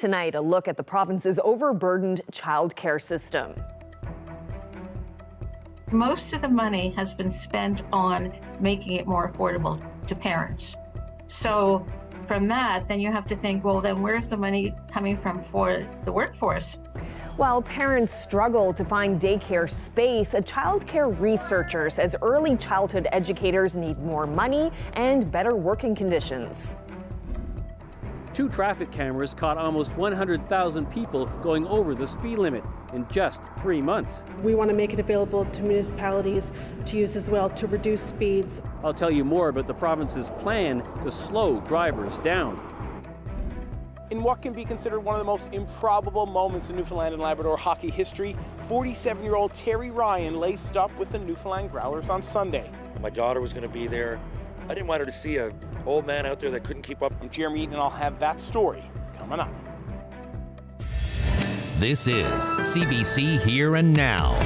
Tonight, a look at the province's overburdened childcare system. Most of the money has been spent on making it more affordable to parents. So from that, then you have to think, well, then where's the money coming from for the workforce? While parents struggle to find daycare space, a childcare researcher says early childhood educators need more money and better working conditions. 2 traffic cameras caught almost 100,000 people going over the speed limit in just 3 months. We want to make it available to municipalities to use as well to reduce speeds. I'll tell you more about the province's plan to slow drivers down. In what can be considered one of the most improbable moments in Newfoundland and Labrador hockey history, 47-year-old Terry Ryan laced up with the Newfoundland Growlers on Sunday. My daughter was going to be there. I didn't want her to see an old man out there that couldn't keep up. I'm Jeremy Eaton, and I'll have that story coming up. This is CBC Here and Now.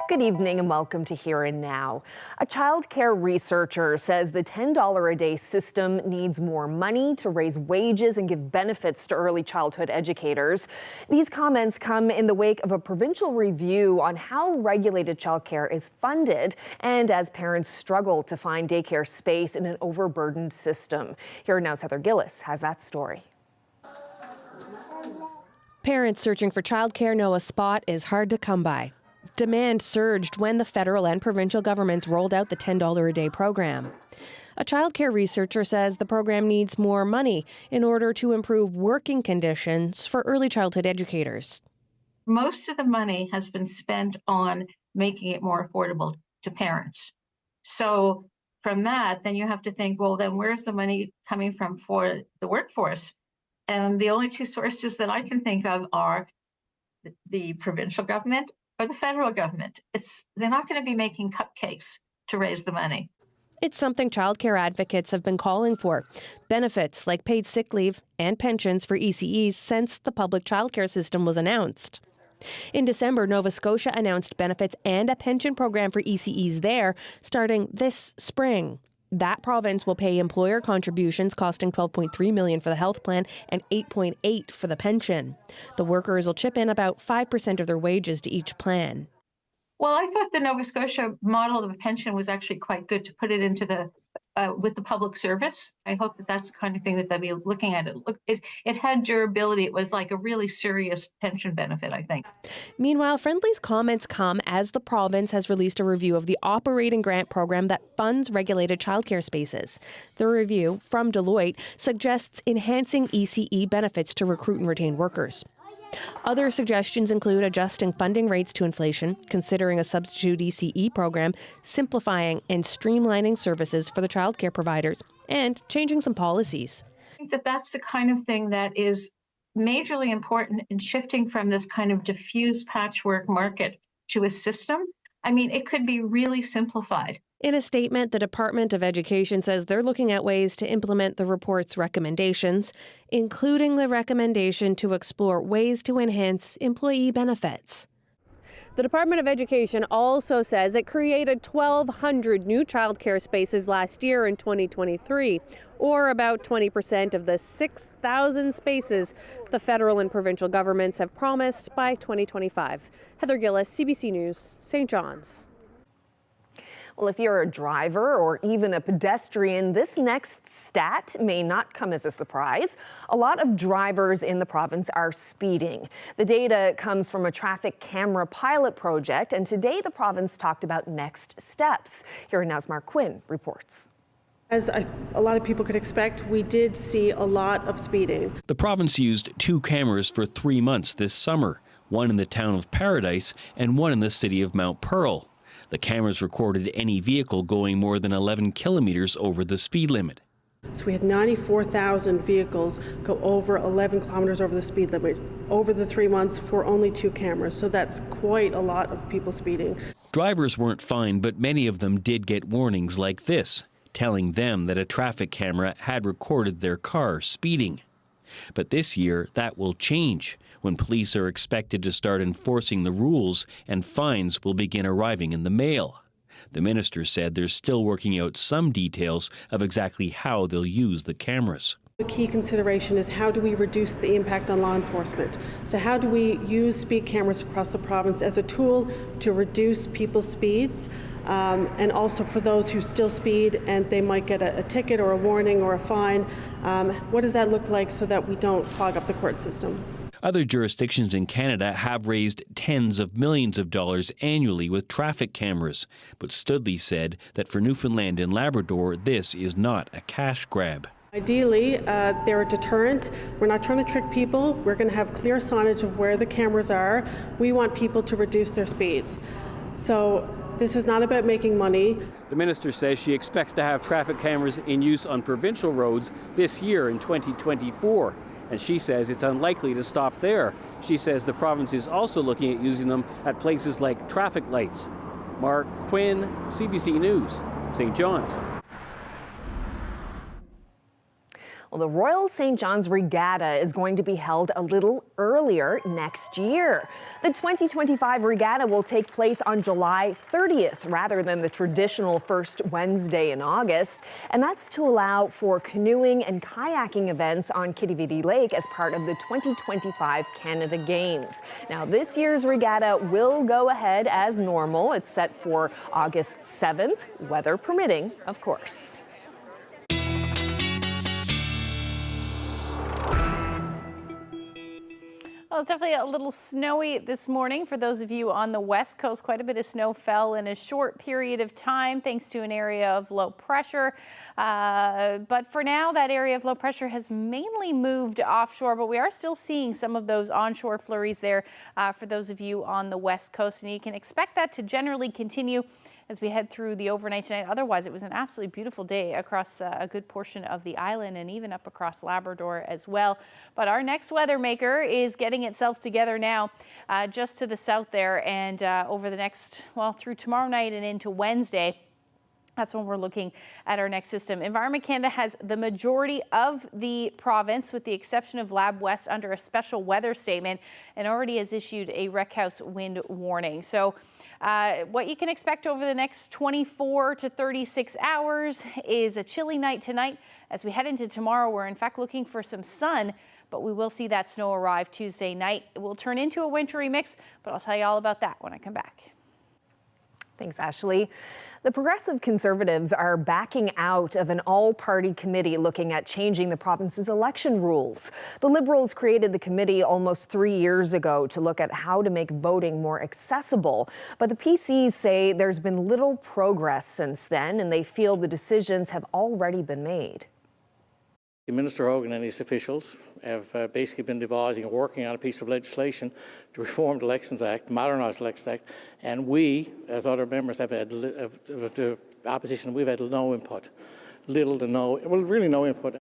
Good evening and welcome to Here and Now. A child care researcher says the $10 a day system needs more money to raise wages and give benefits to early childhood educators. These comments come in the wake of a provincial review on how regulated childcare is funded and as parents struggle to find daycare space in an overburdened system. Here and Now's Heather Gillis has that story. Parents searching for childcare know a spot is hard to come by. Demand surged when the federal and provincial governments rolled out the $10 a day program. A childcare researcher says the program needs more money in order to improve working conditions for early childhood educators. Most of the money has been spent on making it more affordable to parents. So from that, then you have to think, well, then where's the money coming from for the workforce? And the only 2 sources that I can think of are the provincial government or the federal government. They're not going to be making cupcakes to raise the money. It's something childcare advocates have been calling for. Benefits like paid sick leave and pensions for ECEs since the public childcare system was announced. In December, Nova Scotia announced benefits and a pension program for ECEs there starting this spring. That province will pay employer contributions costing $12.3 million for the health plan and $8.8 for the pension. The workers will chip in about 5% of their wages to each plan. Well, I thought the Nova Scotia model of a pension was actually quite good to put it into the with the public service. I hope that that's the kind of thing that they'll be looking at. It had durability. It was like a really serious pension benefit, I think. Meanwhile, Friendly's comments come as the province has released a review of the operating grant program that funds regulated childcare spaces. The review from Deloitte suggests enhancing ECE benefits to recruit and retain workers. Other suggestions include adjusting funding rates to inflation, considering a substitute ECE program, simplifying and streamlining services for the childcare providers, and changing some policies. I think that that's the kind of thing that is majorly important in shifting from this kind of diffuse patchwork market to a system. I mean, it could be really simplified. In a statement, the Department of Education says they're looking at ways to implement the report's recommendations, including the recommendation to explore ways to enhance employee benefits. The Department of Education also says it created 1,200 new childcare spaces last year in 2023, or about 20% of the 6,000 spaces the federal and provincial governments have promised by 2025. Heather Gillis, CBC News, St. John's. Well, if you're a driver or even a pedestrian, this next stat may not come as a surprise. A lot of drivers in the province are speeding. The data comes from a traffic camera pilot project, and today the province talked about next steps. Here Now's Mark Quinn reports. As a lot of people could expect, we did see a lot of speeding. The province used 2 cameras for 3 months this summer, one in the town of Paradise and one in the city of Mount Pearl. The cameras recorded any vehicle going more than 11 kilometers over the speed limit. So we had 94,000 vehicles go over 11 kilometers over the speed limit over the 3 months for only 2 cameras. So that's quite a lot of people speeding. Drivers weren't fined, but many of them did get warnings like this, telling them that a traffic camera had recorded their car speeding. But this year, that will change when police are expected to start enforcing the rules and fines will begin arriving in the mail. The minister said they're still working out some details of exactly how they'll use the cameras. A key consideration is how do we reduce the impact on law enforcement? So how do we use speed cameras across the province as a tool to reduce people's speeds, and also for those who still speed and they might get a ticket or a warning or a fine, what does that look like so that we don't clog up the court system? Other jurisdictions in Canada have raised tens of millions of dollars annually with traffic cameras, but Studley said that for Newfoundland and Labrador, this is not a cash grab. Ideally, they're a deterrent. We're not trying to trick people. We're going to have clear signage of where the cameras are. We want people to reduce their speeds. So this is not about making money. The minister says she expects to have traffic cameras in use on provincial roads this year in 2024. And she says it's unlikely to stop there. She says the province is also looking at using them at places like traffic lights. Mark Quinn, CBC News, St. John's. Well, the Royal St. John's Regatta is going to be held a little earlier next year. The 2025 regatta will take place on July 30th rather than the traditional first Wednesday in August, and that's to allow for canoeing and kayaking events on Kitiviti Lake as part of the 2025 Canada Games. Now, this year's regatta will go ahead as normal. It's set for August 7th, weather permitting, of course. Well, it's definitely a little snowy this morning for those of you on the west coast. Quite a bit of snow fell in a short period of time thanks to an area of low pressure. But for now, that area of low pressure has mainly moved offshore, but we are still seeing some of those onshore flurries there for those of you on the west coast. And you can expect that to generally continue as we head through the overnight tonight. Otherwise, it was an absolutely beautiful day across a good portion of the island and even up across Labrador as well. But our next weather maker is getting itself together now just to the south there, and over the next, well, through tomorrow night and into Wednesday. That's when we're looking at our next system. Environment Canada has the majority of the province, with the exception of Lab West, under a special weather statement and already has issued a wreck house wind warning. So what you can expect over the next 24 to 36 hours is a chilly night tonight. As we head into tomorrow, we're in fact looking for some sun, but we will see that snow arrive Tuesday night. It will turn into a wintry mix, but I'll tell you all about that when I come back. Thanks, Ashley. The Progressive Conservatives are backing out of an all-party committee looking at changing the province's election rules. The Liberals created the committee almost 3 years ago to look at how to make voting more accessible. But the PCs say there's been little progress since then, and they feel the decisions have already been made. Minister Hogan and his officials have basically been devising and working on a piece of legislation to reform the Elections Act, modernise the Elections Act, and we, as other members, have had the opposition. We've had no input, little to no, well, really no input.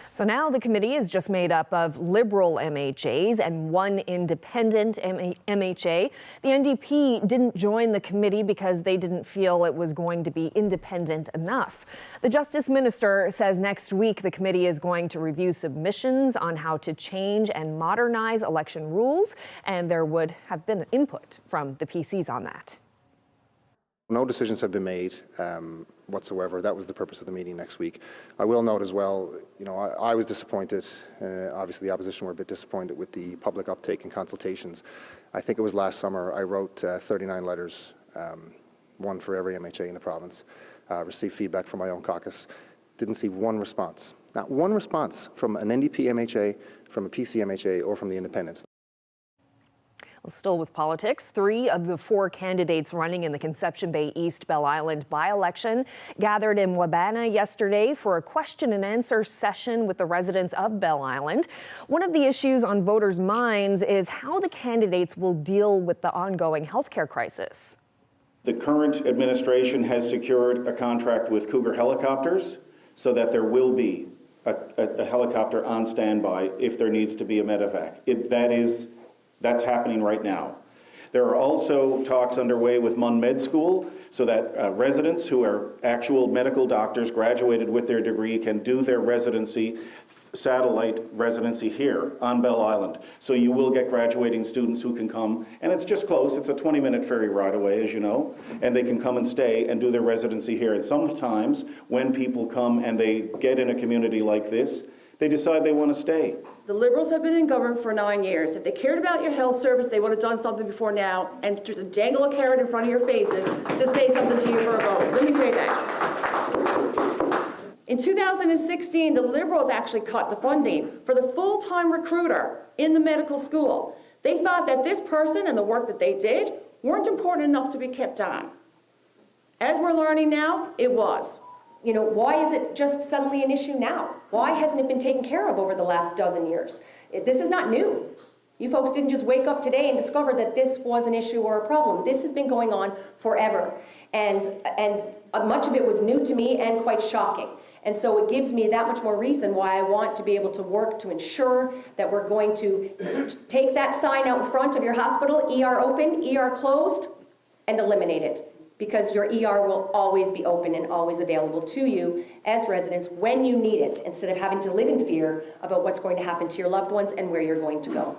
So now the committee is just made up of Liberal MHAs and one independent MHA. The NDP didn't join the committee because they didn't feel it was going to be independent enough. The Justice Minister says next week the committee is going to review submissions on how to change and modernize election rules, and there would have been input from the PCs on that. No decisions have been made whatsoever. That was the purpose of the meeting next week. I will note as well, you know, I was disappointed. Obviously, the opposition were a bit disappointed with the public uptake and consultations. I think it was last summer I wrote 39 letters, one for every MHA in the province, received feedback from my own caucus. Didn't see one response. Not one response from an NDP MHA, from a PC MHA, or from the independents. Well, still with politics, 3 of the 4 candidates running in the Conception Bay East Bell Island by-election gathered in Wabana yesterday for a question and answer session with the residents of Bell Island. One of the issues on voters' minds is how the candidates will deal with the ongoing healthcare crisis. The current administration has secured a contract with Cougar Helicopters so that there will be a helicopter on standby if there needs to be a medevac. That's happening right now. There are also talks underway with Munn Med School so that residents who are actual medical doctors graduated with their degree can do their residency satellite residency here on Bell Island. So you will get graduating students who can come, and it's just close. It's a 20-minute ferry ride away, as you know, and they can come and stay and do their residency here. And sometimes when people come and they get in a community like this, they decide they want to stay. The Liberals have been in government for 9 years. If they cared about your health service, they would have done something before now, and to dangle a carrot in front of your faces to say something to you for a vote. Let me say that. In 2016, the Liberals actually cut the funding for the full-time recruiter in the medical school. They thought that this person and the work that they did weren't important enough to be kept on. As we're learning now, it was. You know, why is it just suddenly an issue now? Why hasn't it been taken care of over the last dozen years? This is not new. You folks didn't just wake up today and discover that this was an issue or a problem. This has been going on forever. And much of it was new to me and quite shocking. And so it gives me that much more reason why I want to be able to work to ensure that we're going to take that sign out in front of your hospital, ER open, ER closed, and eliminate it. Because your ER will always be open and always available to you as residents when you need it, instead of having to live in fear about what's going to happen to your loved ones and where you're going to go.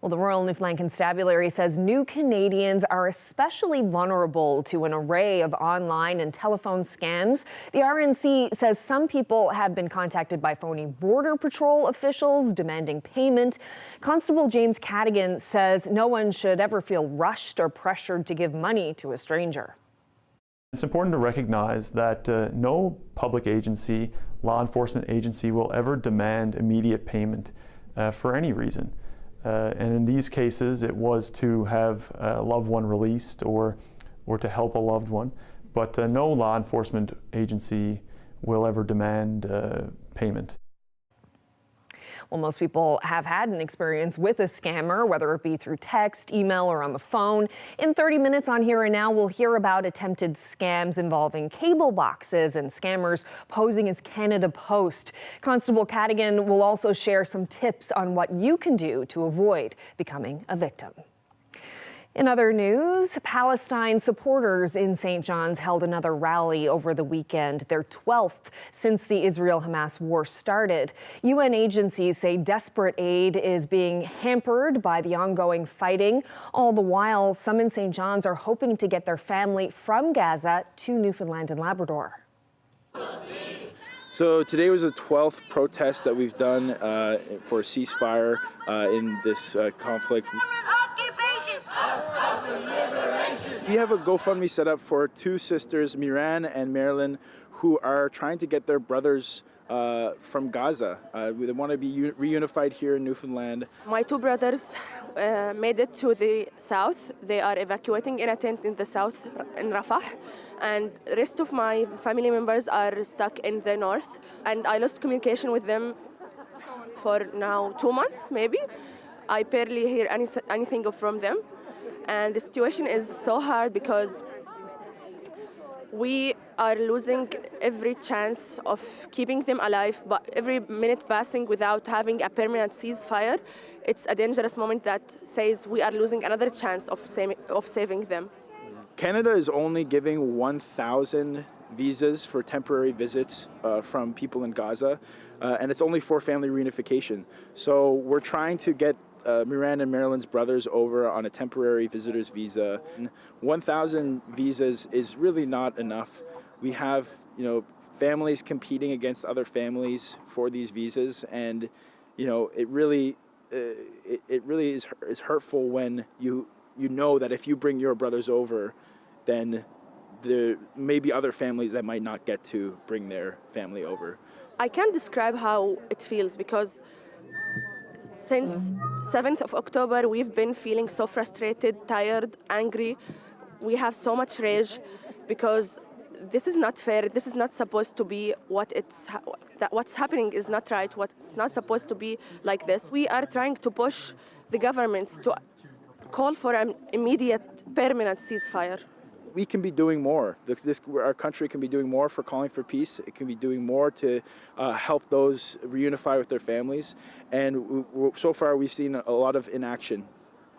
Well, the Royal Newfoundland Constabulary says new Canadians are especially vulnerable to an array of online and telephone scams. The RNC says some people have been contacted by phony Border Patrol officials demanding payment. Constable James Cadigan says no one should ever feel rushed or pressured to give money to a stranger. It's important to recognize that no public agency, law enforcement agency will ever demand immediate payment for any reason. And in these cases, it was to have a loved one released or to help a loved one. But no law enforcement agency will ever demand payment. Well, most people have had an experience with a scammer, whether it be through text, email, or on the phone. In 30 minutes on Here and Now, we'll hear about attempted scams involving cable boxes and scammers posing as Canada Post. Constable Cadigan will also share some tips on what you can do to avoid becoming a victim. In other news, Palestine supporters in St. John's held another rally over the weekend, their 12th since the Israel-Hamas war started. UN agencies say desperate aid is being hampered by the ongoing fighting. All the while, some in St. John's are hoping to get their family from Gaza to Newfoundland and Labrador. So today was the 12th protest that we've done for a ceasefire in this conflict. We have a GoFundMe set up for two sisters, Miran and Marilyn, who are trying to get their brothers from Gaza. They want to be reunified here in Newfoundland. My two brothers made it to the south. They are evacuating in a tent in the south, in Rafah. And the rest of my family members are stuck in the north. And I lost communication with them for now 2 months, maybe. I barely hear anything from them. And the situation is so hard because we are losing every chance of keeping them alive, but every minute passing without having a permanent ceasefire, it's a dangerous moment that says we are losing another chance of saving them. Canada is only giving 1,000 visas for temporary visits from people in Gaza, and it's only for family reunification. So we're trying to get Miranda and Marilyn's brothers over on a temporary visitor's visa. 1,000 visas is really not enough. We have, families competing against other families for these visas, and it really is hurtful when you know that if you bring your brothers over, then there may be other families that might not get to bring their family over. I can't describe how it feels because since 7th of October, we've been feeling so frustrated, tired, angry. We have so much rage because this is not fair. This is not supposed to be what's happening is not right. It's not supposed to be like this. We are trying to push the governments to call for an immediate permanent ceasefire. We can be doing more. Our country can be doing more for calling for peace. It can be doing more to help those reunify with their families. And so far, we've seen a lot of inaction.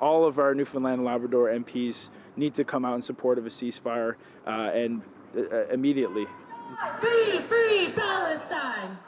All of our Newfoundland and Labrador MPs need to come out in support of a ceasefire and immediately. Free Palestine!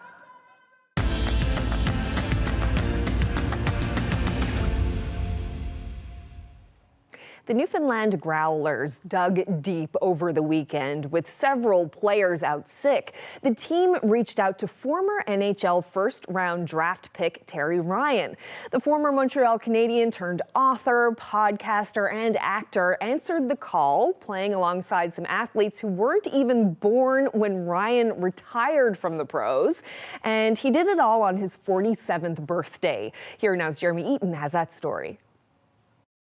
The Newfoundland Growlers dug deep over the weekend with several players out sick. The team reached out to former NHL first-round draft pick Terry Ryan. The former Montreal Canadian turned author, podcaster, and actor answered the call, playing alongside some athletes who weren't even born when Ryan retired from the pros. And he did it all on his 47th birthday. Here Now's Jeremy Eaton has that story.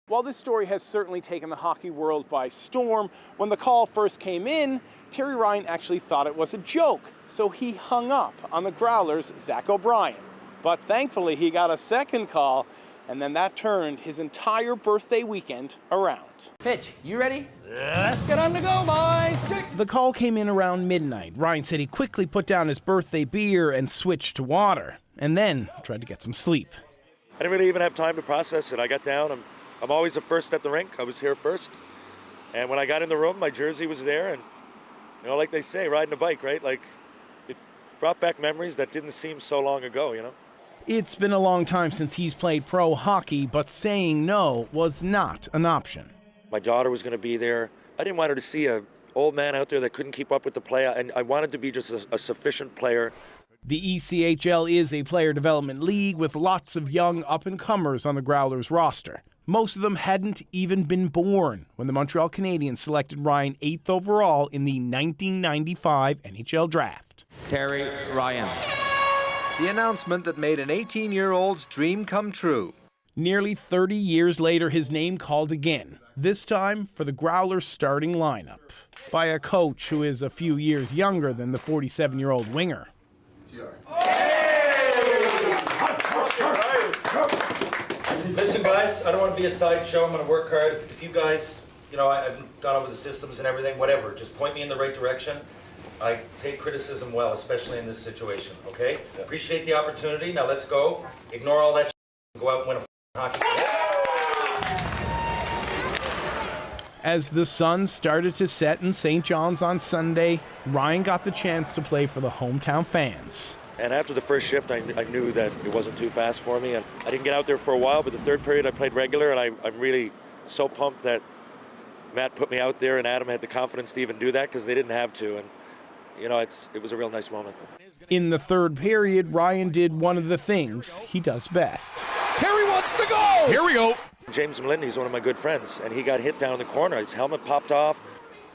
While this story has certainly taken the hockey world by storm, when the call first came in, Terry Ryan actually thought it was a joke, so he hung up on the Growlers' Zach O'Brien. But thankfully, he got a second call, and then that turned his entire birthday weekend around. Pitch, you ready? Let's get on the go, boys! The call came in around midnight. Ryan said he quickly put down his birthday beer and switched to water, and then tried to get some sleep. I didn't really even have time to process it. I got down. I'm always the first at the rink. I was here first. And when I got in the room, my jersey was there. And, you know, like they say, riding a bike, right? Like, it brought back memories that didn't seem so long ago, you know? It's been a long time since he's played pro hockey, but saying no was not an option. My daughter was going to be there. I didn't want her to see an old man out there that couldn't keep up with the play. And I wanted to be just a sufficient player. The ECHL is a player development league with lots of young up-and-comers on the Growlers roster. Most of them hadn't even been born when the Montreal Canadiens selected Ryan 8th overall in the 1995 NHL draft. Terry Ryan. The announcement that made an 18-year-old's dream come true. Nearly 30 years later, his name called again, this time for the Growlers starting lineup, by a coach who is a few years younger than the 47-year-old winger. Listen, guys, I don't want to be a sideshow. I'm going to work hard. If you guys, you know, I've gone over the systems and everything, whatever, just point me in the right direction. I take criticism well, especially in this situation, okay? Appreciate the opportunity. Now let's go. Ignore all that and go out and win a hockey game. As the sun started to set in St. John's on Sunday, Ryan got the chance to play for the hometown fans. And after the first shift, I knew that it wasn't too fast for me. And I didn't get out there for a while, but the third period I played regular, and I'm really so pumped that Matt put me out there and Adam had the confidence to even do that because they didn't have to. And, you know, it was a real nice moment. In the third period, Ryan did one of the things he does best. Terry wants to go! Here we go! James Melindy's one of my good friends, and he got hit down in the corner. His helmet popped off.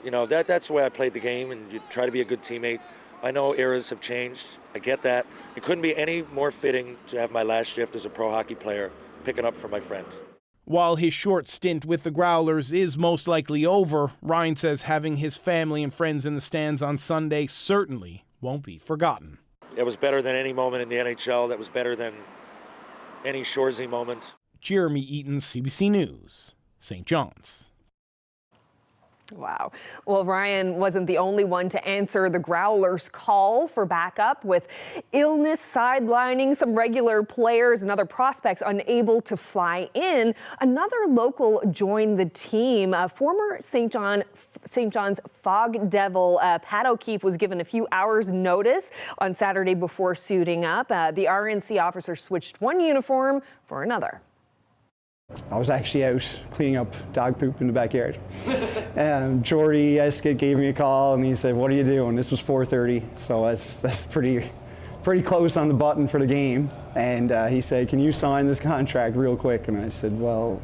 You know, that's the way I played the game, and you try to be a good teammate. I know eras have changed. I get that. It couldn't be any more fitting to have my last shift as a pro hockey player picking up for my friend. While his short stint with the Growlers is most likely over, Ryan says having his family and friends in the stands on Sunday certainly won't be forgotten. It was better than any moment in the NHL. That was better than any Shoresy moment. Jeremy Eaton, CBC News, St. John's. Wow. Well, Ryan wasn't the only one to answer the Growlers' call for backup, with illness sidelining some regular players and other prospects unable to fly in. Another local joined the team. Former St. John's Fog Devil Pat O'Keefe was given a few hours' notice on Saturday before suiting up. The RNC officer switched one uniform for another. I was actually out cleaning up dog poop in the backyard. Jordy Escott gave me a call and he said, "What are you doing?" This was 4:30, so that's pretty close on the button for the game. And he said, "Can you sign this contract real quick?" And I said, well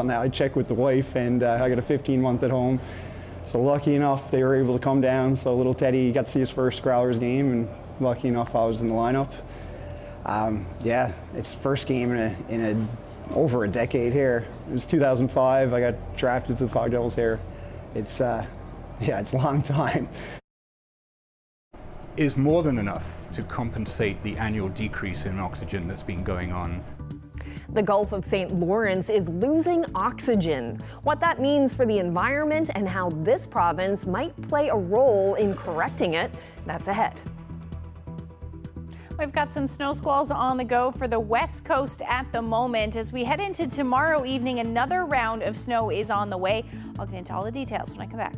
now I checked with the wife, and I got a 15-month at home. So lucky enough, they were able to come down. So little Teddy got to see his first Growlers game, and lucky enough I was in the lineup. Yeah, it's the first game in over a decade here. It was 2005. I got drafted to the Fog Devils here. It's it's a long time. Is more than enough to compensate the annual decrease in oxygen that's been going on. The Gulf of St. Lawrence is losing oxygen. What that means for the environment and how this province might play a role in correcting it, that's ahead. We've got some snow squalls on the go for the West Coast at the moment. As we head into tomorrow evening, another round of snow is on the way. I'll get into all the details when I come back.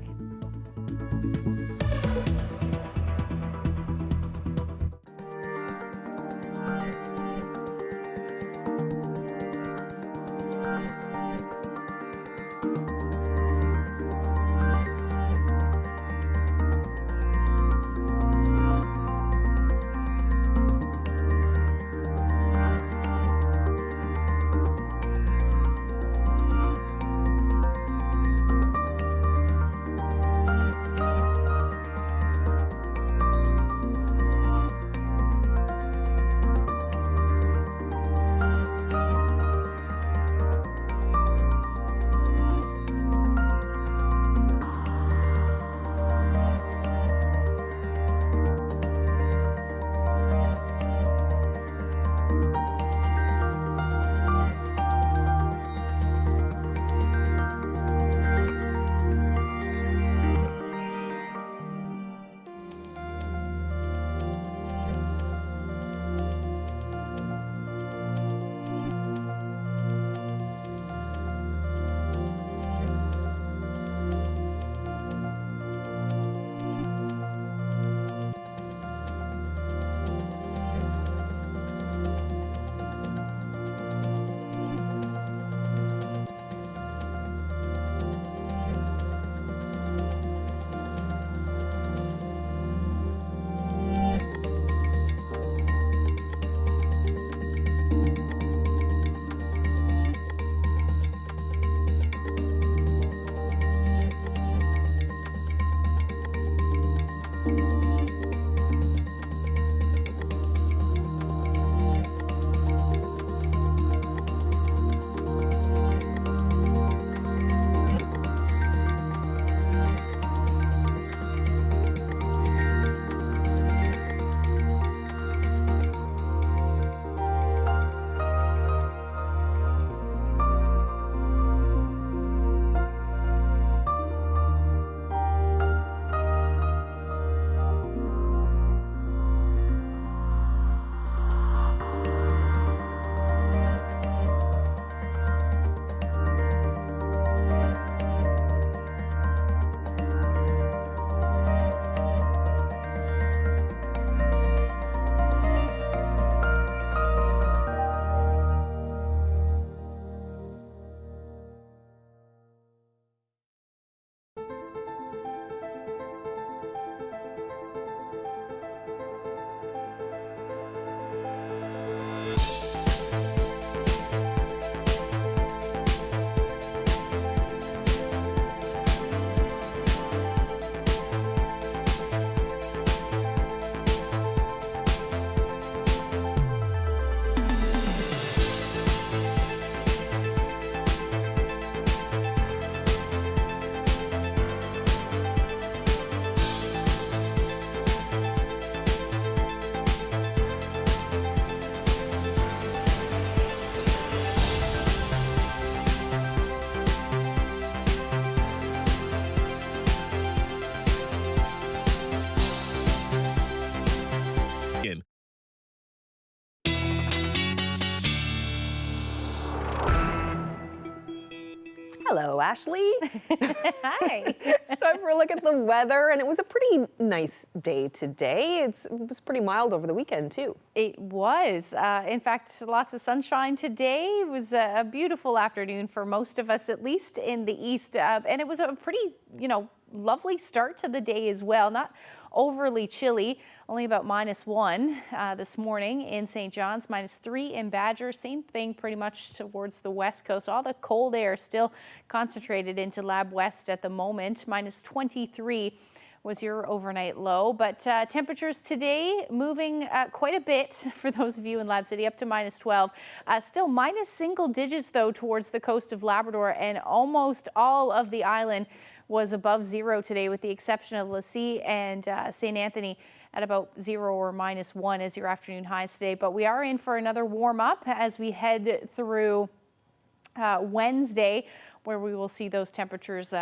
Hello, Ashley. Hi. It's time for a look at the weather, and it was a pretty nice day today. It was pretty mild over the weekend, too. It was. In fact, lots of sunshine today. It was a beautiful afternoon for most of us, at least in the east. And it was a pretty, lovely start to the day as well. Not overly chilly, only about -1 this morning in St. John's, -3 in Badger. Same thing pretty much towards the west coast. All the cold air still concentrated into Lab West at the moment. -23 was your overnight low, but temperatures today moving quite a bit for those of you in Lab City, up to -12. Still minus single digits though towards the coast of Labrador, and almost all of the island was above zero today, with the exception of Lassie and St. Anthony at about 0 or -1 as your afternoon highs today. But we are in for another warm up as we head through Wednesday, where we will see those temperatures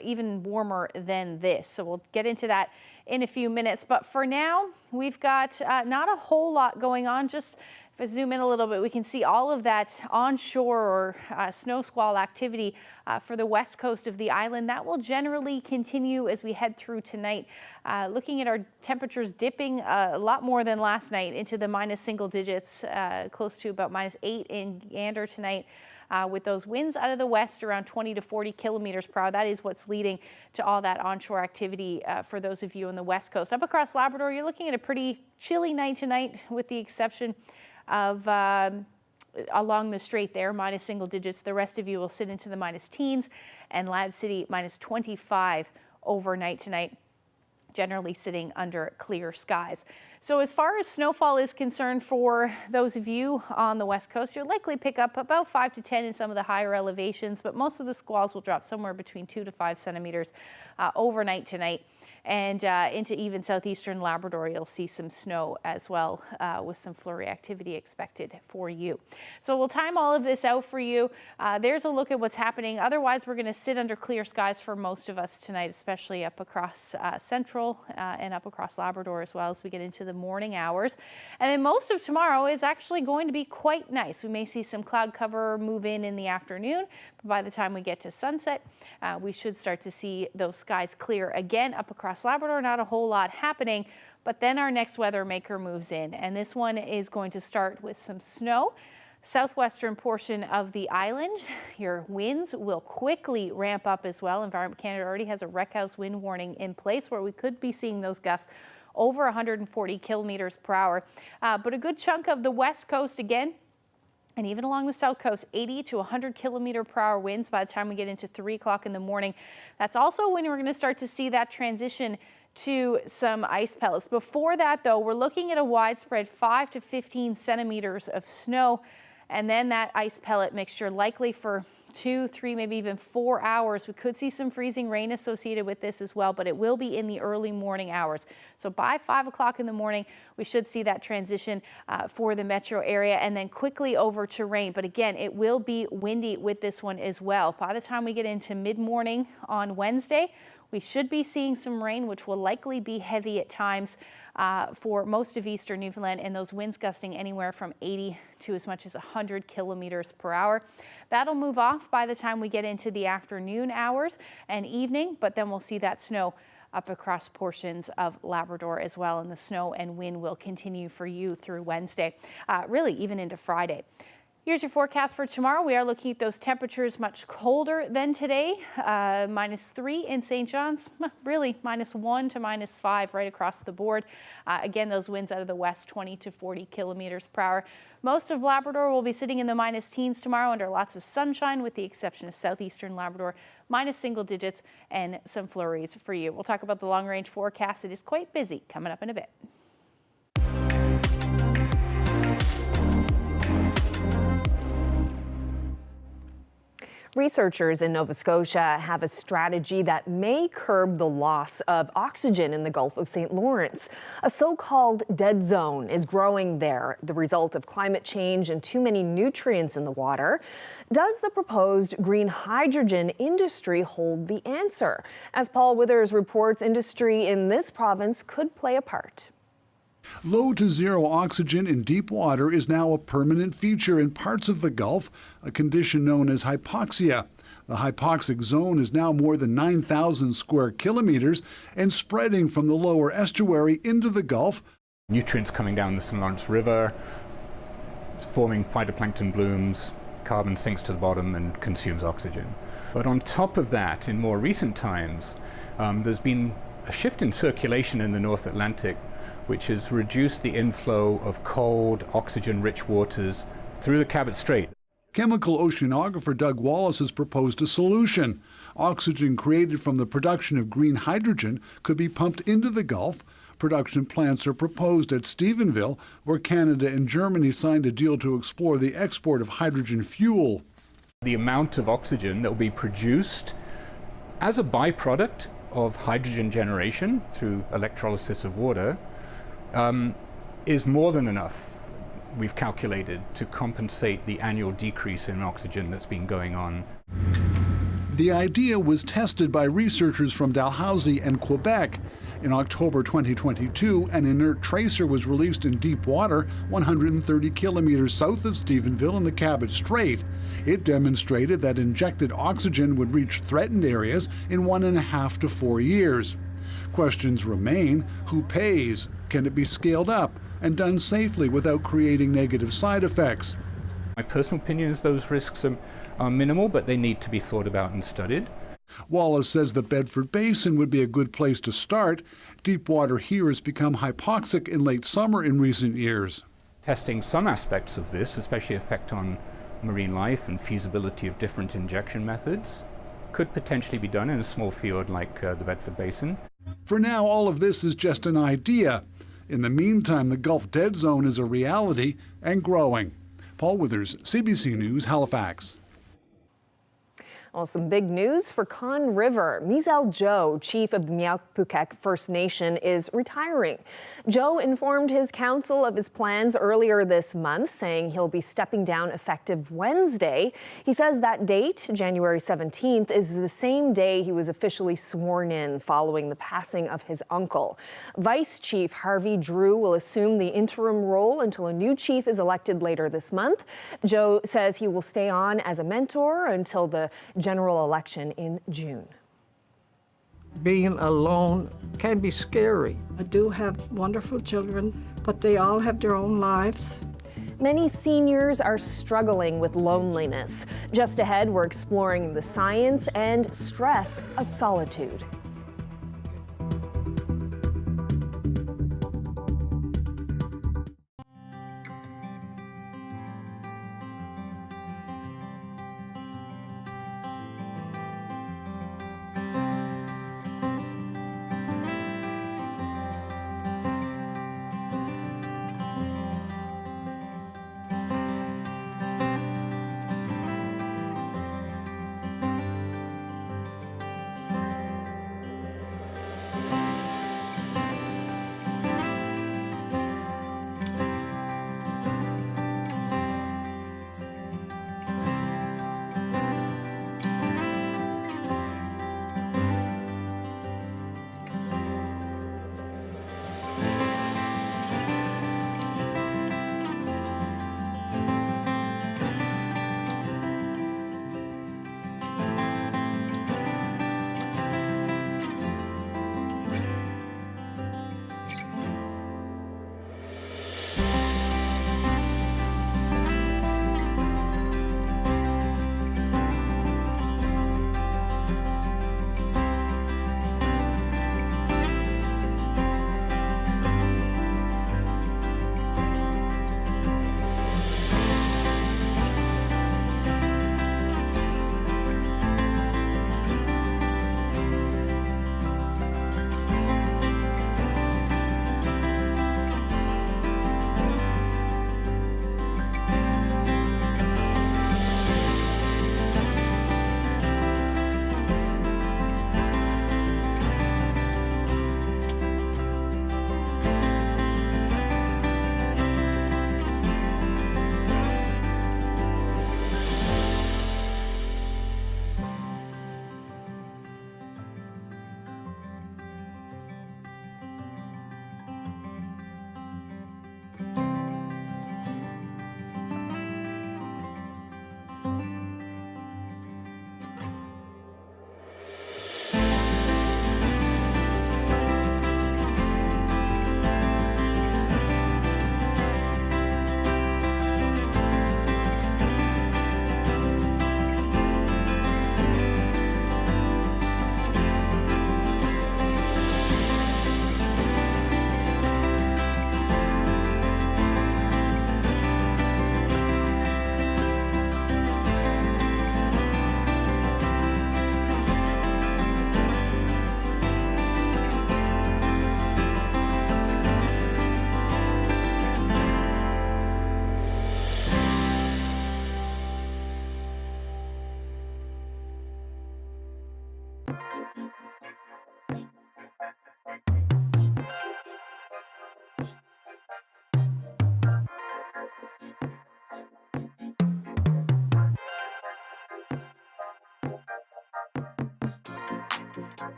even warmer than this. So we'll get into that in a few minutes. But for now, we've got not a whole lot going on. Just if I zoom in a little bit, we can see all of that onshore or snow squall activity for the west coast of the island. That will generally continue as we head through tonight. Looking at our temperatures dipping a lot more than last night into the minus single digits, close to about -8 in Gander tonight. With those winds out of the west around 20 to 40 kilometers per hour. That is what's leading to all that onshore activity for those of you on the west coast. Up across Labrador, you're looking at a pretty chilly night tonight, with the exception of along the strait there, minus single digits. The rest of you will sit into the minus teens, and Lab City -25 overnight tonight, generally sitting under clear skies. So as far as snowfall is concerned, for those of you on the west coast, you'll likely pick up about 5 to 10 in some of the higher elevations, but most of the squalls will drop somewhere between 2 to 5 centimeters overnight tonight. And into even southeastern Labrador, you'll see some snow as well, with some flurry activity expected for you. So we'll time all of this out for you. There's a look at what's happening. Otherwise, we're going to sit under clear skies for most of us tonight, especially up across central and up across Labrador as well as we get into the morning hours. And then most of tomorrow is actually going to be quite nice. We may see some cloud cover move in the afternoon, but by the time we get to sunset, we should start to see those skies clear again up across Labrador. Not a whole lot happening, but then our next weather maker moves in, and this one is going to start with some snow. Southwestern portion of the island, your winds will quickly ramp up as well. Environment Canada already has a wreck house wind warning in place, where we could be seeing those gusts over 140 kilometers per hour. But a good chunk of the west coast again, and even along the south coast, 80 to 100 kilometer per hour winds by the time we get into 3 o'clock in the morning. That's also when we're going to start to see that transition to some ice pellets. Before that, though, we're looking at a widespread 5 to 15 centimeters of snow, and then that ice pellet mixture likely for 2, 3, maybe even 4 hours. We could see some freezing rain associated with this as well, but it will be in the early morning hours. So by 5 o'clock in the morning, we should see that transition for the metro area, and then quickly over to rain. But again, it will be windy with this one as well. By the time we get into mid-morning on Wednesday, we should be seeing some rain, which will likely be heavy at times for most of eastern Newfoundland, and those winds gusting anywhere from 80 to as much as 100 kilometers per hour. That'll move off by the time we get into the afternoon hours and evening, but then we'll see that snow up across portions of Labrador as well, and the snow and wind will continue for you through Wednesday, really even into Friday. Here's your forecast for tomorrow. We are looking at those temperatures much colder than today. -3 in St. John's, really -1 to -5 right across the board. Again, those winds out of the west, 20 to 40 kilometers per hour. Most of Labrador will be sitting in the minus teens tomorrow under lots of sunshine, with the exception of southeastern Labrador, minus single digits and some flurries for you. We'll talk about the long range forecast. It is quite busy coming up in a bit. Researchers in Nova Scotia have a strategy that may curb the loss of oxygen in the Gulf of St. Lawrence. A so-called dead zone is growing there, the result of climate change and too many nutrients in the water. Does the proposed green hydrogen industry hold the answer? As Paul Withers reports, industry in this province could play a part. Low to zero oxygen in deep water is now a permanent feature in parts of the Gulf, a condition known as hypoxia. The hypoxic zone is now more than 9,000 square kilometers and spreading from the lower estuary into the Gulf. Nutrients coming down the St. Lawrence River, forming phytoplankton blooms, carbon sinks to the bottom and consumes oxygen. But on top of that, in more recent times, there's been a shift in circulation in the North Atlantic, which has reduced the inflow of cold, oxygen-rich waters through the Cabot Strait. Chemical oceanographer Doug Wallace has proposed a solution. Oxygen created from the production of green hydrogen could be pumped into the Gulf. Production plants are proposed at Stephenville, where Canada and Germany signed a deal to explore the export of hydrogen fuel. The amount of oxygen that will be produced as a byproduct of hydrogen generation through electrolysis of water is more than enough, we've calculated, to compensate the annual decrease in oxygen that's been going on. The idea was tested by researchers from Dalhousie and Quebec. In October 2022, an inert tracer was released in deep water 130 kilometers south of Stephenville in the Cabot Strait. It demonstrated that injected oxygen would reach threatened areas in 1.5 to 4 years. Questions remain: who pays? Can it be scaled up and done safely without creating negative side effects? My personal opinion is those risks are minimal, but they need to be thought about and studied. Wallace says the Bedford Basin would be a good place to start. Deep water here has become hypoxic in late summer in recent years. Testing some aspects of this, especially effect on marine life and feasibility of different injection methods, could potentially be done in a small field like the Bedford Basin. For now, all of this is just an idea. In the meantime, the Gulf Dead Zone is a reality and growing. Paul Withers, CBC News, Halifax. Well, some big news for Conn River. Mizel Joe, chief of the Mow Pukk First Nation, is retiring. Joe informed his council of his plans earlier this month, saying he'll be stepping down effective Wednesday. He says that date, January 17th, is the same day he was officially sworn in following the passing of his uncle. Vice Chief Harvey Drew will assume the interim role until a new chief is elected later this month. Joe says he will stay on as a mentor until the general election in June. Being alone can be scary. I do have wonderful children, but they all have their own lives. Many seniors are struggling with loneliness. Just ahead, we're exploring the science and stress of solitude.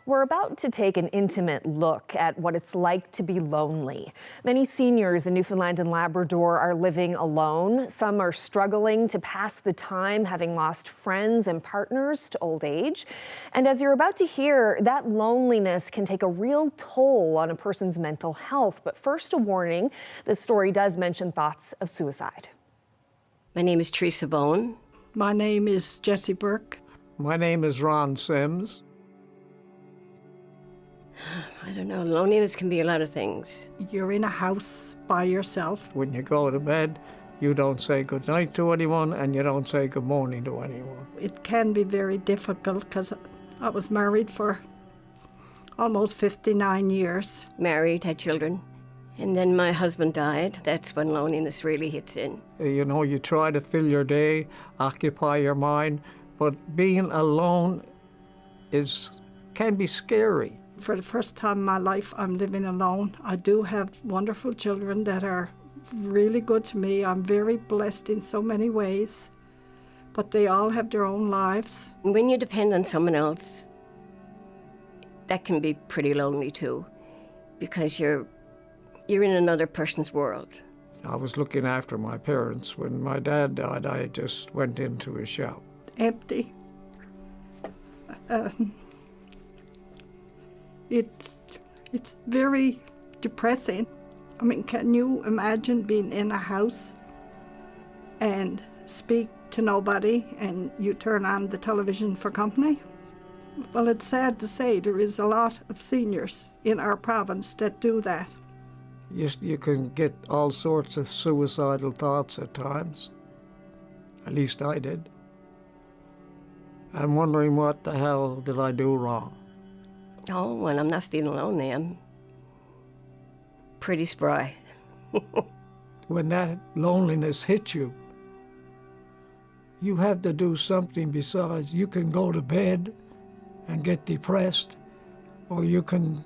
We're about to take an intimate look at what it's like to be lonely. Many seniors in Newfoundland and Labrador are living alone. Some are struggling to pass the time, having lost friends and partners to old age. And as you're about to hear, that loneliness can take a real toll on a person's mental health. But first, a warning, this story does mention thoughts of suicide. My name is Teresa Bowen. My name is Jessie Burke. My name is Ron Sims. I don't know, loneliness can be a lot of things. You're in a house by yourself. When you go to bed, you don't say good night to anyone and you don't say good morning to anyone. It can be very difficult because I was married for almost 59 years. Married, had children, and then my husband died. That's when loneliness really hits in. You know, you try to fill your day, occupy your mind, but being alone can be scary. For the first time in my life, I'm living alone. I do have wonderful children that are really good to me. I'm very blessed in so many ways, but they all have their own lives. When you depend on someone else, that can be pretty lonely too, because you're in another person's world. I was looking after my parents. When my dad died, I just went into his shop. Empty. It's very depressing. I mean, can you imagine being in a house and speak to nobody and you turn on the television for company? Well, it's sad to say there is a lot of seniors in our province that do that. You can get all sorts of suicidal thoughts at times. At least I did. I'm wondering what the hell did I do wrong? Oh, when I'm not feeling lonely, I'm pretty spry. When that loneliness hits you, you have to do something besides. You can go to bed and get depressed, or you can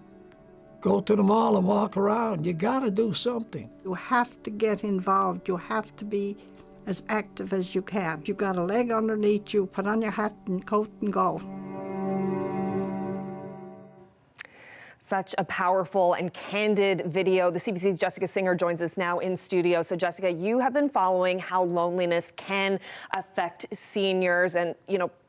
go to the mall and walk around. You gotta do something. You have to get involved. You have to be as active as you can. If you've got a leg underneath you, put on your hat and coat and go. Such a powerful and candid video. The CBC's Jessica Singer joins us now in studio. So Jessica, you have been following how loneliness can affect seniors, and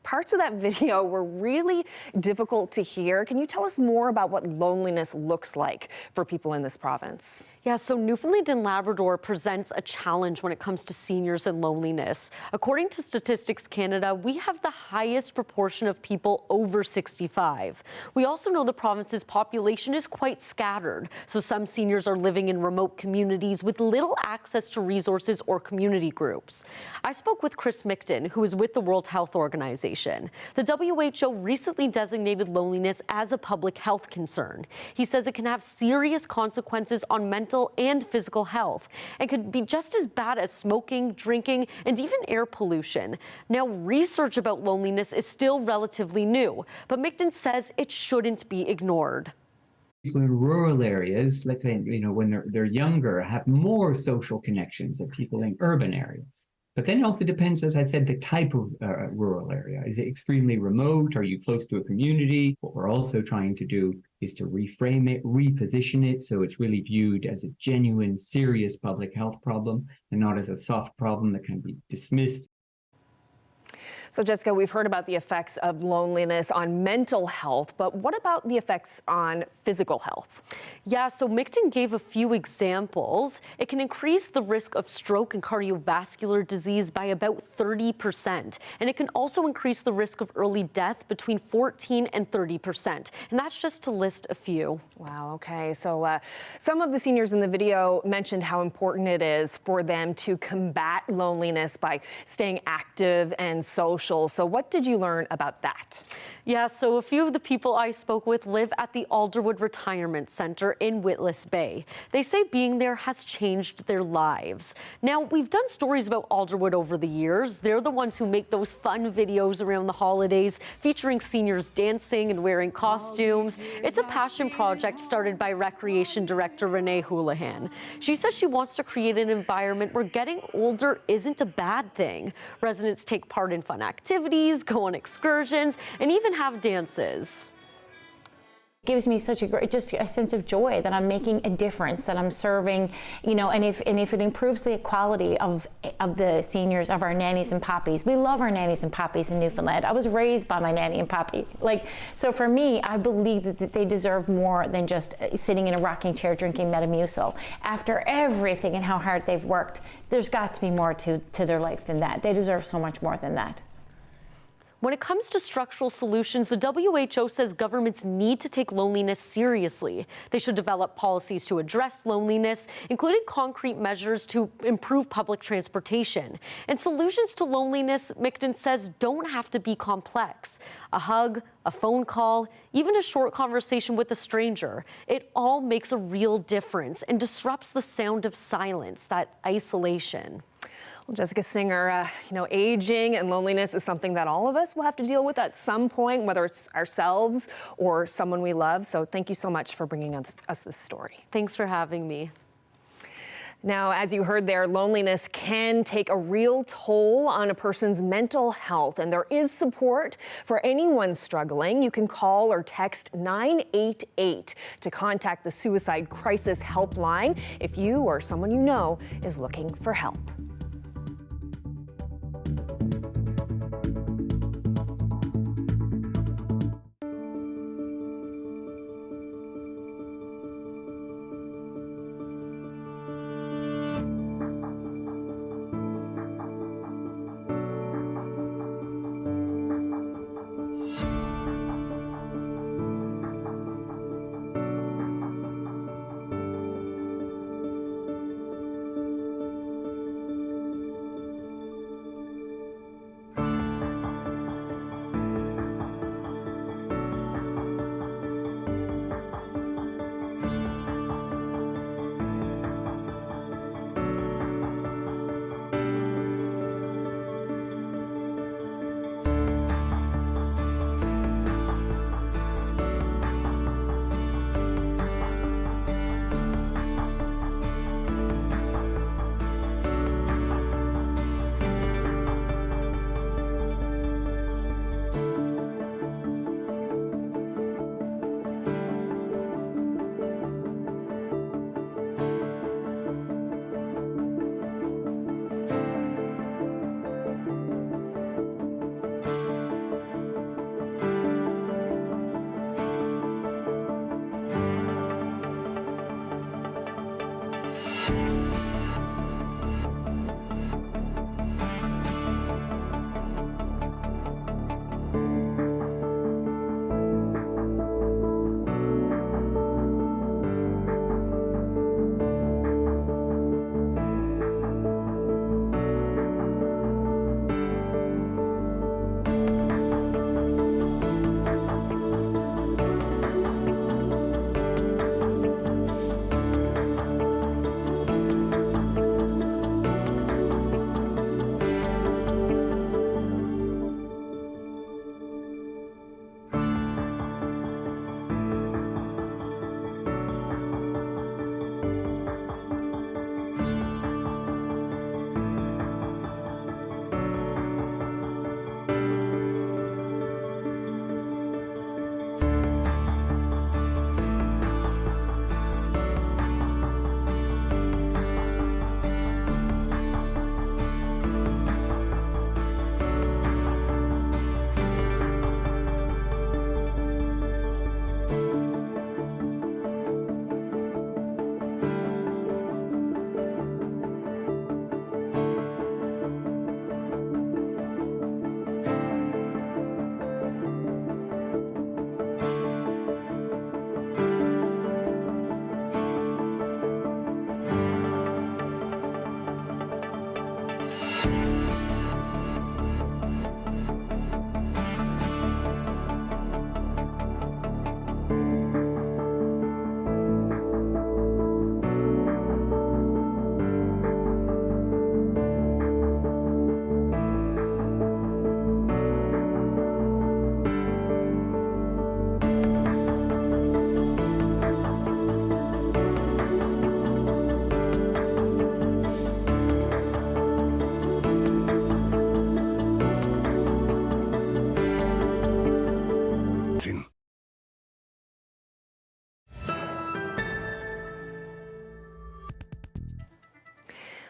parts of that video were really difficult to hear. Can you tell us more about what loneliness looks like for people in this province? Yeah, so Newfoundland and Labrador presents a challenge when it comes to seniors and loneliness. According to Statistics Canada, we have the highest proportion of people over 65. We also know the province's population is quite scattered, so some seniors are living in remote communities with little access to resources or community groups. I spoke with Chris Micton, who is with the World Health Organization. The WHO recently designated loneliness as a public health concern. He says it can have serious consequences on mental and physical health and could be just as bad as smoking, drinking, and even air pollution. Now, research about loneliness is still relatively new, but Micton says it shouldn't be ignored. People in rural areas, let's say, when they're younger, have more social connections than people in urban areas. But then it also depends, as I said, the type of rural area. Is it extremely remote? Are you close to a community? What we're also trying to do is to reframe it, reposition it, so it's really viewed as a genuine, serious public health problem and not as a soft problem that can be dismissed. So Jessica, we've heard about the effects of loneliness on mental health, but what about the effects on physical health? Yeah, so Micton gave a few examples. It can increase the risk of stroke and cardiovascular disease by about 30%. And it can also increase the risk of early death between 14 and 30%. And that's just to list a few. Wow, okay. So some of the seniors in the video mentioned how important it is for them to combat loneliness by staying active and social. So what did you learn about that? Yeah, so a few of the people I spoke with live at the Alderwood Retirement Center in Witless Bay. They say being there has changed their lives. Now, we've done stories about Alderwood over the years. They're the ones who make those fun videos around the holidays featuring seniors dancing and wearing costumes. It's a passion project started by Recreation Director Renee Houlihan. She says she wants to create an environment where getting older isn't a bad thing. Residents take part in fun activities, go on excursions, and even have dances. Gives me such a great, just a sense of joy that I'm making a difference, that I'm serving, you know, and if it improves the quality of the seniors, of our nannies and poppies. We love our nannies and poppies in Newfoundland. I was raised by my nanny and poppy. So for me, I believe that they deserve more than just sitting in a rocking chair drinking Metamucil. After everything and how hard they've worked, there's got to be more to their life than that. They deserve so much more than that. When it comes to structural solutions, the WHO says governments need to take loneliness seriously. They should develop policies to address loneliness, including concrete measures to improve public transportation. And solutions to loneliness, Micton says, don't have to be complex. A hug, a phone call, even a short conversation with a stranger. It all makes a real difference and disrupts the sound of silence, that isolation. Well, Jessica Singer, aging and loneliness is something that all of us will have to deal with at some point, whether it's ourselves or someone we love. So thank you so much for bringing us this story. Thanks for having me. Now, as you heard there, loneliness can take a real toll on a person's mental health, and there is support for anyone struggling. You can call or text 988 to contact the Suicide Crisis Helpline if you or someone you know is looking for help.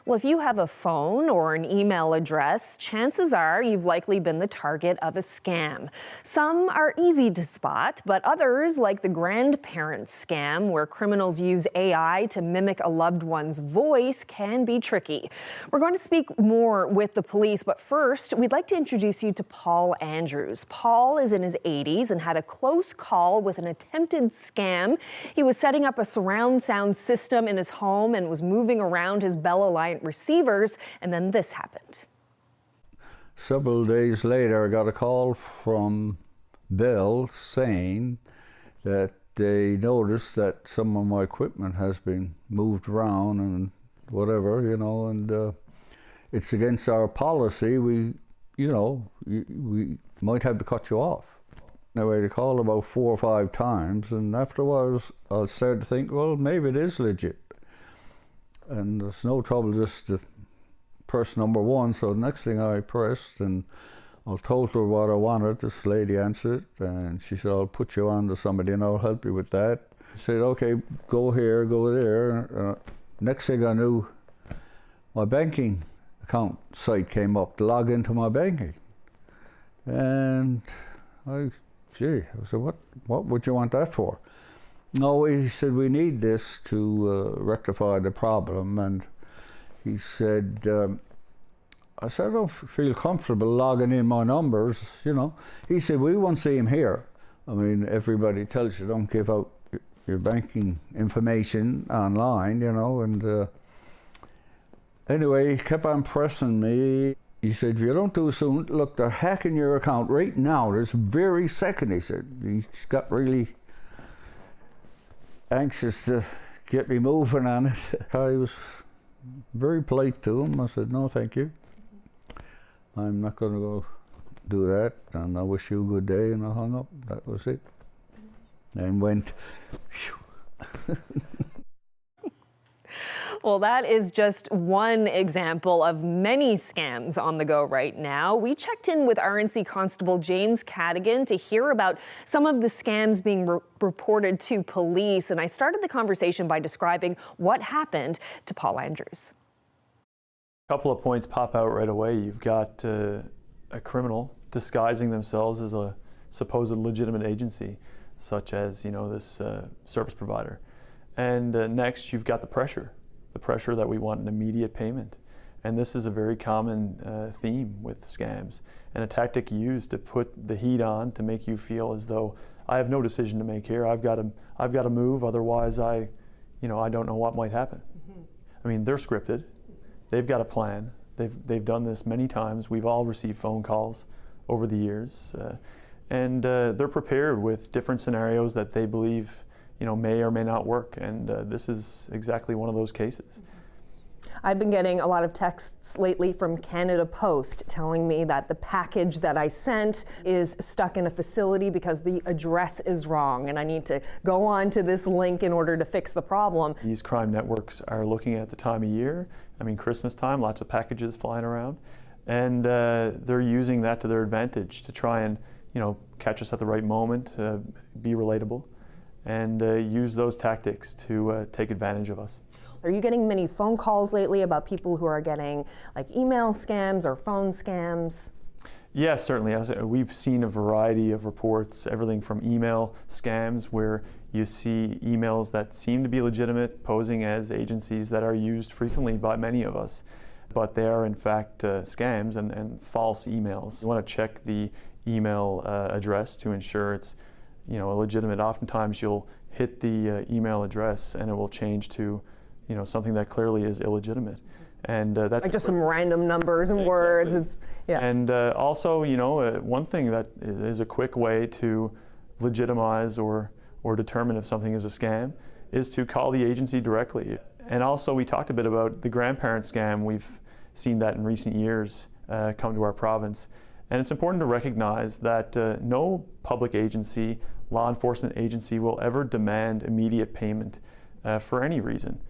Well, if you have a phone or an email address, chances are you've likely been the target of a scam. Some are easy to spot, but others, like the grandparent scam, where criminals use AI to mimic a loved one's voice, can be tricky. We're going to speak more with the police, but first, we'd like to introduce you to Paul Andrews. Paul is in his 80s and had a close call with an attempted scam. He was setting up a surround sound system in his home and was moving around his Bell Alliance receivers, and then this happened. Several days later, I got a call from Bell saying that they noticed that some of my equipment has been moved around and whatever, you know, and it's against our policy. We might have to cut you off. Anyway, they called about 4 or 5 times, and afterwards I started to think, well, maybe it is legit. And there's no trouble just to press number 1. So the next thing I pressed, and I told her what I wanted. This lady answered, and she said, I'll put you on to somebody and I'll help you with that. I said, okay, go here, go there. Next thing I knew, my banking account site came up to log into my banking. And I said, what would you want that for? No, he said, we need this to rectify the problem. And he said, I said, I don't feel comfortable logging in my numbers, you know. He said, we won't see him here. I mean, everybody tells you don't give out your banking information online, you know. And anyway, he kept on pressing me. He said, if you don't do soon, look, they're hacking your account right now, this very second, he said. He got really anxious to get me moving on it. I was very polite to him. I said, no, thank you. I'm not going to go do that, and I wish you a good day, and I hung up. That was it. And went, Well, that is just one example of many scams on the go right now. We checked in with RNC Constable James Cadigan to hear about some of the scams being reported to police, and I started the conversation by describing what happened to Paul Andrews. A couple of points pop out right away. You've got a criminal disguising themselves as a supposed legitimate agency, such as, you know, this service provider. And next, you've got the pressure that we want an immediate payment. And this is a very common theme with scams, and a tactic used to put the heat on to make you feel as though I have no decision to make here. I've got to move, otherwise I don't know what might happen. Mm-hmm. I mean, they're scripted. They've got a plan. They've done this many times. We've all received phone calls over the years, and they're prepared with different scenarios that they believe, you know, may or may not work, and this is exactly one of those cases. I've been getting a lot of texts lately from Canada Post telling me that the package that I sent is stuck in a facility because the address is wrong, and I need to go on to this link in order to fix the problem. These crime networks are looking at the time of year. I mean, Christmas time, lots of packages flying around, and they're using that to their advantage to try and, you know, catch us at the right moment, be relatable, and use those tactics to take advantage of us. Are you getting many phone calls lately about people who are getting like email scams or phone scams? Yes, certainly. We've seen a variety of reports, everything from email scams, where you see emails that seem to be legitimate, posing as agencies that are used frequently by many of us, but they are in fact scams and false emails. You want to check the email address to ensure it's, you know, legitimate. Oftentimes you'll hit the email address and it will change to, you know, something that clearly is illegitimate, and that's like just some random numbers and words. It's, yeah. And also, you know, one thing that is a quick way to legitimize or determine if something is a scam is to call the agency directly. And also, we talked a bit about the grandparent scam. We've seen that in recent years come to our province. And it's important to recognize that no public agency, law enforcement agency, will ever demand immediate payment for any reason.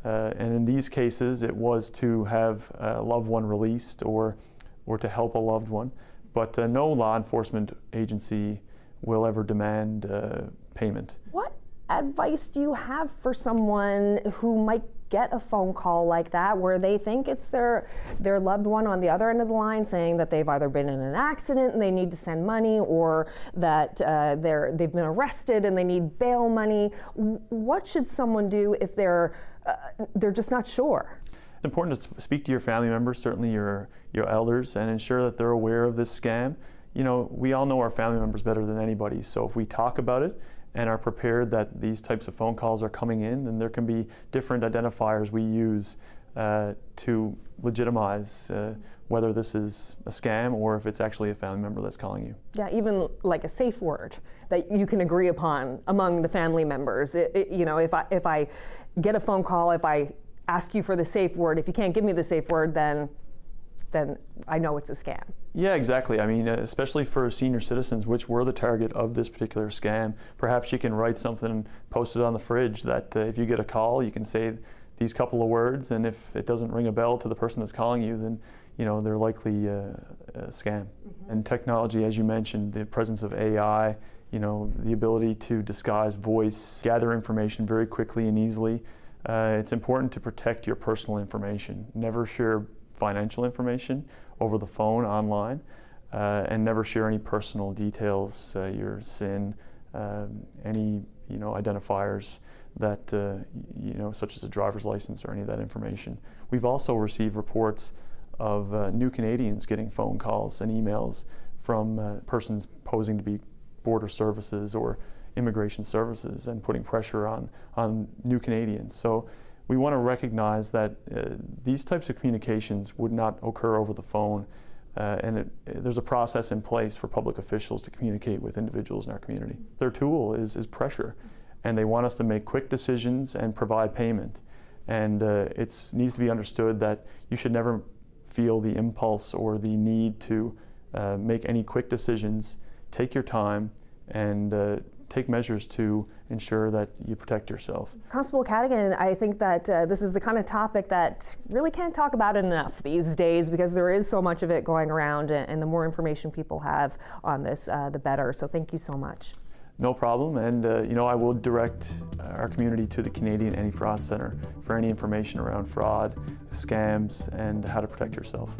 And in these cases, it was to have a loved one released or to help a loved one. But no law enforcement agency will ever demand payment. What advice do you have for someone who might get a phone call like that where they think it's their loved one on the other end of the line saying that they've either been in an accident and they need to send money, or that they've been arrested and they need bail money? What should someone do if they're just not sure? It's important to speak to your family members, certainly your elders, and ensure that they're aware of this scam. You know, we all know our family members better than anybody, so if we talk about it and are prepared that these types of phone calls are coming in, then there can be different identifiers we use to legitimize whether this is a scam or if it's actually a family member that's calling you. Yeah, even like a safe word that you can agree upon among the family members. You know, if I get a phone call, if I ask you for the safe word, if you can't give me the safe word, then I know it's a scam. Yeah, exactly. I mean, especially for senior citizens, which were the target of this particular scam, perhaps you can write something and post it on the fridge that if you get a call, you can say these couple of words, and if it doesn't ring a bell to the person that's calling you, then you know they're likely a scam. Mm-hmm. And technology, as you mentioned, the presence of AI, you know, the ability to disguise voice, gather information very quickly and easily. It's important to protect your personal information. Never share financial information over the phone, online, and never share any personal details, your SIN, any identifiers that such as a driver's license or any of that information. We've also received reports of new Canadians getting phone calls and emails from persons posing to be border services or immigration services and putting pressure on new Canadians. So we want to recognize that these types of communications would not occur over the phone, and there's a process in place for public officials to communicate with individuals in our community. Their tool is pressure, and they want us to make quick decisions and provide payment. And it needs to be understood that you should never feel the impulse or the need to make any quick decisions. Take your time and take measures to ensure that you protect yourself. Constable Cadigan, I think that this is the kind of topic that really can't talk about enough these days, because there is so much of it going around, and the more information people have on this, the better. So thank you so much. No problem, and I will direct our community to the Canadian Anti-Fraud Centre for any information around fraud, scams, and how to protect yourself.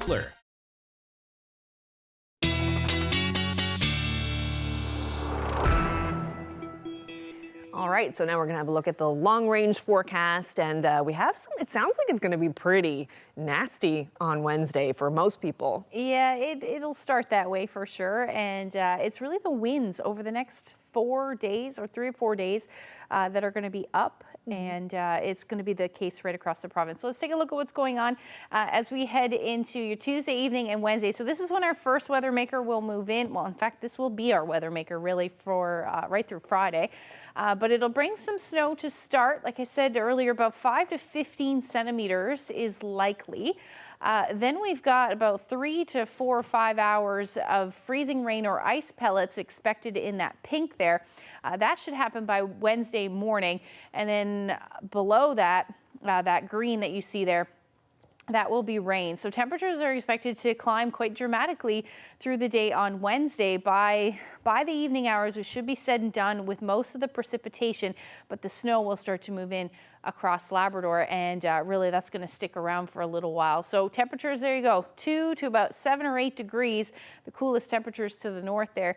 gentler. All right, so now we're going to have a look at the long-range forecast, and we have some. It sounds like it's going to be pretty nasty on Wednesday for most people. Yeah, it'll start that way for sure, and it's really the winds over the next 4 days or 3 or 4 days that are going to be up, and it's going to be the case right across the province. So let's take a look at what's going on as we head into your Tuesday evening and Wednesday. So this is when our first weather maker will move in. Well, in fact, this will be our weather maker really for right through Friday. But it'll bring some snow to start. Like I said earlier, about 5 to 15 centimeters is likely. Then we've got about 3 to 4 or 5 hours of freezing rain or ice pellets expected in that pink there. That should happen by Wednesday morning. And then below that, that green that you see there, that will be rain. So temperatures are expected to climb quite dramatically through the day on Wednesday. By the evening hours, we should be said and done with most of the precipitation, but the snow will start to move in across Labrador, and really that's going to stick around for a little while. So temperatures, there you go, 2 to about 7 or 8 degrees. The coolest temperatures to the north there,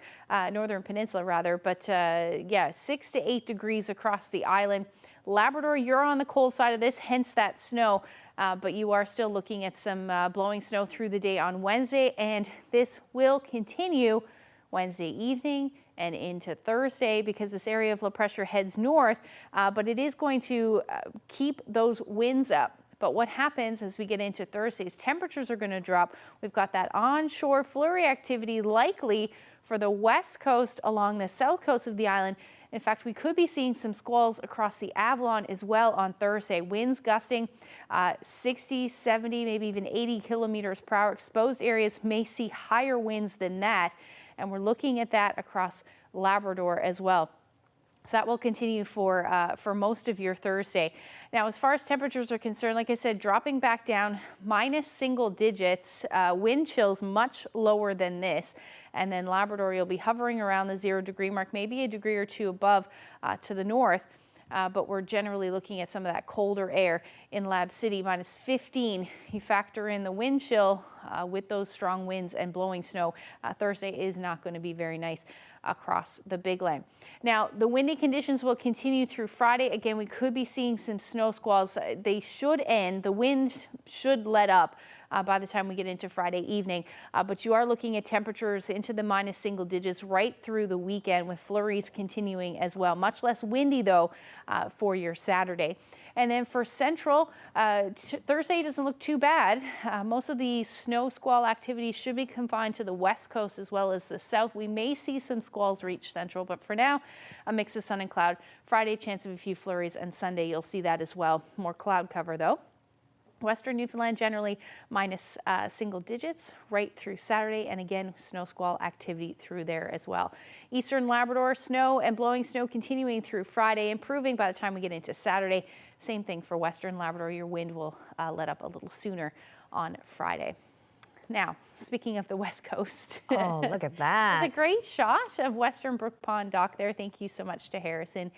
northern peninsula rather, but yeah, 6 to 8 degrees across the island. Labrador, you're on the cold side of this, hence that snow. But you are still looking at some blowing snow through the day on Wednesday, and this will continue Wednesday evening and into Thursday because this area of low pressure heads north, but it is going to keep those winds up. But what happens as we get into Thursday's temperatures are going to drop. We've got that onshore flurry activity likely for the west coast along the south coast of the island. In fact, we could be seeing some squalls across the Avalon as well on Thursday. Winds gusting 60, 70, maybe even 80 kilometers per hour. Exposed areas may see higher winds than that. And we're looking at that across Labrador as well. So that will continue for most of your Thursday. Now, as far as temperatures are concerned, like I said, dropping back down minus single digits, wind chills much lower than this. And then Labrador, you'll be hovering around the 0 degree mark, maybe a degree or two above to the north. But we're generally looking at some of that colder air in Lab City, minus 15. You factor in the wind chill with those strong winds and blowing snow. Thursday is not going to be very nice across the Big Land. Now, the windy conditions will continue through Friday. Again, we could be seeing some snow squalls. They should end. The wind should let up by the time we get into Friday evening. But you are looking at temperatures into the minus single digits right through the weekend with flurries continuing as well. Much less windy, though, for your Saturday. And then for Central, Thursday doesn't look too bad. Most of the snow squall activity should be confined to the west coast as well as the south. We may see some squalls reach Central, but for now, a mix of sun and cloud. Friday, chance of a few flurries, and Sunday, you'll see that as well. More cloud cover, though. Western Newfoundland generally minus single digits right through Saturday, and again, snow squall activity through there as well. Eastern Labrador, snow and blowing snow continuing through Friday, improving by the time we get into Saturday. Same thing for Western Labrador. Your wind will let up a little sooner on Friday. Now, speaking of the West Coast. Oh, look at that. It's a great shot of Western Brook Pond Dock there. Thank you so much to Harrison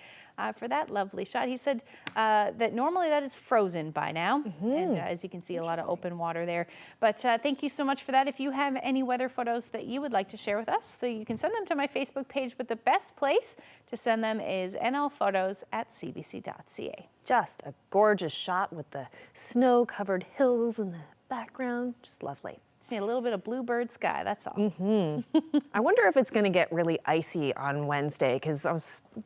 for that lovely shot. He said that normally that is frozen by now. And as you can see, a lot of open water there. But thank you so much for that. If you have any weather photos that you would like to share with us, so you can send them to my Facebook page. But the best place to send them is nlphotos@cbc.ca. Just a gorgeous shot with the snow-covered hills in the background. Just lovely. Just need a little bit of bluebird sky, that's all. I wonder if it's going to get really icy on Wednesday, because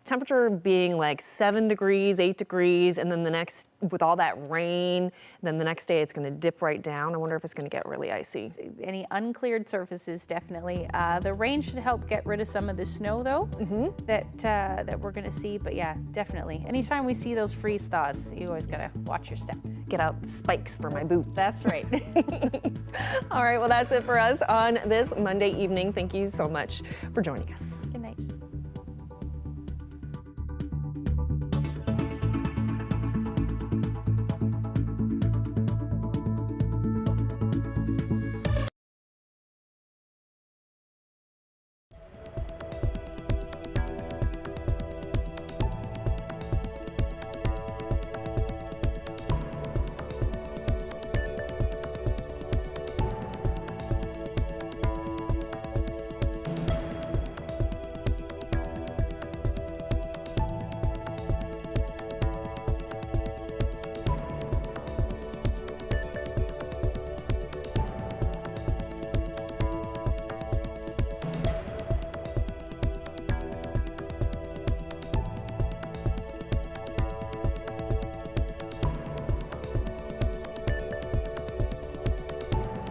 temperature being like 7 degrees, 8 degrees, and then the next, with all that rain, then the next day it's going to dip right down. I wonder if it's going to get really icy. Any uncleared surfaces, definitely. The rain should help get rid of some of the snow, though, that we're going to see. But yeah, definitely. Anytime we see those freeze thaws, you always got to watch your step. Get out spikes for my boots. That's right. All right, well, that's it for us on this Monday evening. Thank you so much for joining us. Good night.